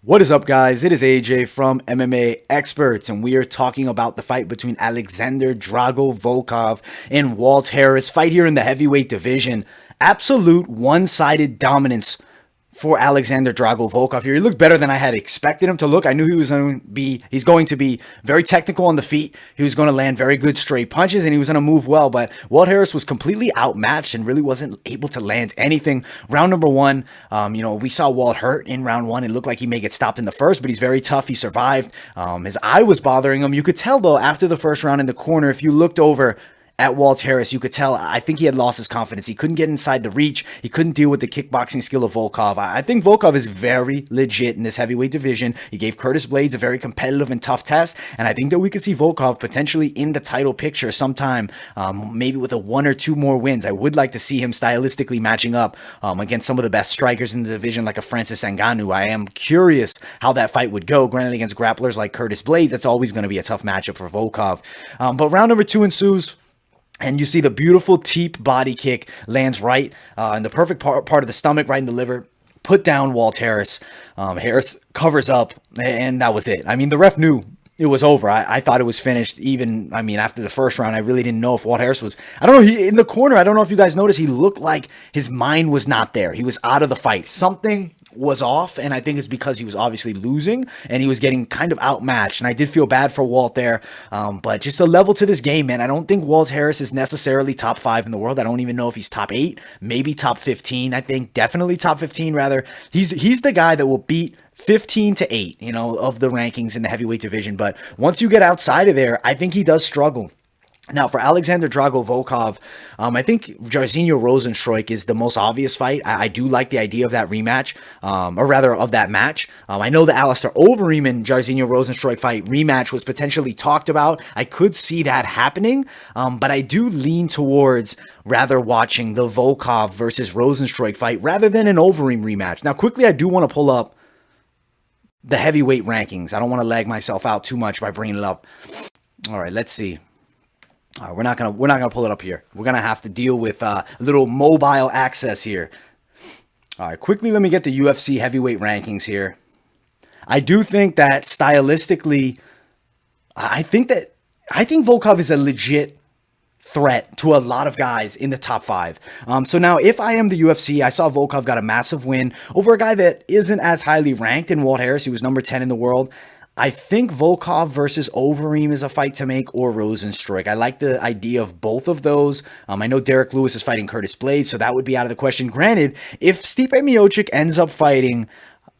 What is up, guys? It is AJ from MMA Experts, and we are talking about the fight between Alexander Drago Volkov and Walt Harris. Fight here in the heavyweight division. Absolute one-sided dominance for Alexander Drago Volkov here. He looked better than I had expected him to look. I knew he's going to be very technical on the feet. He was going to land very good straight punches, and he was going to move well. But Walt Harris was completely outmatched and really wasn't able to land anything. Round number one, we saw Walt hurt in round one. It looked like he may get stopped in the first, but he's very tough. He survived. His eye was bothering him. You could tell, though, after the first round in the corner, if you looked over at Walt Harris, you could tell, I think he had lost his confidence. He couldn't get inside the reach. He couldn't deal with the kickboxing skill of Volkov. I think Volkov is very legit in this heavyweight division. He gave Curtis Blaydes a very competitive and tough test, and I think that we could see Volkov potentially in the title picture sometime, maybe with a one or two more wins. I would like to see him stylistically matching up against some of the best strikers in the division, like a Francis Ngannou. I am curious how that fight would go. Granted, against grapplers like Curtis Blaydes, that's always going to be a tough matchup for Volkov. But round number two ensues. And you see the beautiful teep body kick lands right in the perfect part of the stomach, right in the liver. Put down Walt Harris. Harris covers up, and that was it. I mean, the ref knew it was over. I thought it was finished. Even, after the first round, I really didn't know if Walt Harris was... I don't know, in the corner, I don't know if you guys noticed, he looked like his mind was not there. He was out of the fight. Something was off, and I think it's because he was obviously losing and he was getting kind of outmatched, and I did feel bad for Walt there. But just a level to this game, man. I don't think Walt Harris is necessarily top 5 in the world. I don't even know if he's top 8, maybe top 15. I think definitely top 15 rather. He's the guy that will beat 15 to 8, of the rankings in the heavyweight division. But once you get outside of there, I think he does struggle. Now, for Alexander Drago Volkov, I think Jairzinho Rozenstruik is the most obvious fight. I do like the idea of that rematch, or rather of that match. I know the Alistair Overeem and Jairzinho Rozenstruik fight rematch was potentially talked about. I could see that happening, but I do lean towards rather watching the Volkov versus Rozenstruik fight rather than an Overeem rematch. Now, quickly, I do want to pull up the heavyweight rankings. I don't want to lag myself out too much by bringing it up. All right, let's see. All right, we're not gonna pull it up here. We're gonna have to deal with a little mobile access here. All right, quickly, let me get the UFC heavyweight rankings here. I do think that stylistically, I think Volkov is a legit threat to a lot of guys in the top 5. So now, if I am the UFC, I saw Volkov got a massive win over a guy that isn't as highly ranked in Walt Harris. He was number 10 in the world. I think Volkov versus Overeem is a fight to make, or Rozenstruik. I like the idea of both of those. I know Derek Lewis is fighting Curtis Blaydes, so that would be out of the question. Granted, if Stipe Miocic ends up fighting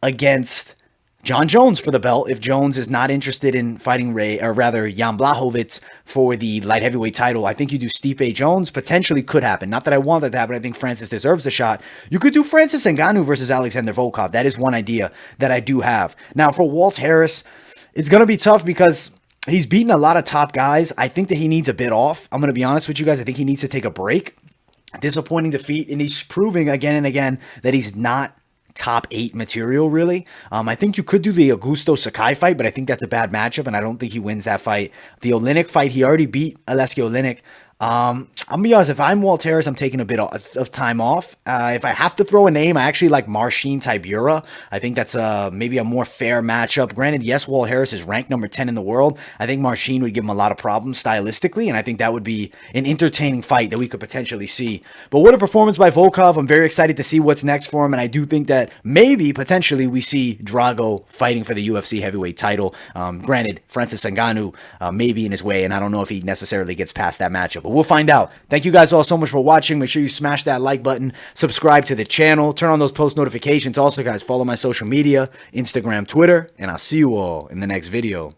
against John Jones for the belt, if Jones is not interested in fighting Jan Blachowicz for the light heavyweight title, I think you do Stipe Jones. Potentially could happen. Not that I want that to happen. I think Francis deserves a shot. You could do Francis Ngannou versus Alexander Volkov. That is one idea that I do have. Now, for Walt Harris, it's going to be tough because he's beaten a lot of top guys. I think that he needs a bit off. I'm going to be honest with you guys. I think he needs to take a break. Disappointing defeat, and he's proving again and again that he's not top 8 material, really. I think you could do the Augusto Sakai fight, but I think that's a bad matchup, and I don't think he wins that fight. The Oleinik fight, he already beat Aleksei Oleinik. I'm gonna be honest, if I'm Walt Harris, I'm taking a bit of time off. If I have to throw a name, I actually like Marcin Tybura. I think that's maybe a more fair matchup. Granted, yes, Walt Harris is ranked number 10 in the world. I think Marcin would give him a lot of problems stylistically, and I think that would be an entertaining fight that we could potentially see. But what a performance by Volkov. I'm very excited to see what's next for him, and I do think that maybe, potentially, we see Drago fighting for the UFC heavyweight title. Granted, Francis Ngannou may be in his way, and I don't know if he necessarily gets past that matchup. But we'll find out. Thank you guys all so much for watching. Make sure you smash that like button, subscribe to the channel, turn on those post notifications. Also, guys, follow my social media, Instagram, Twitter, and I'll see you all in the next video.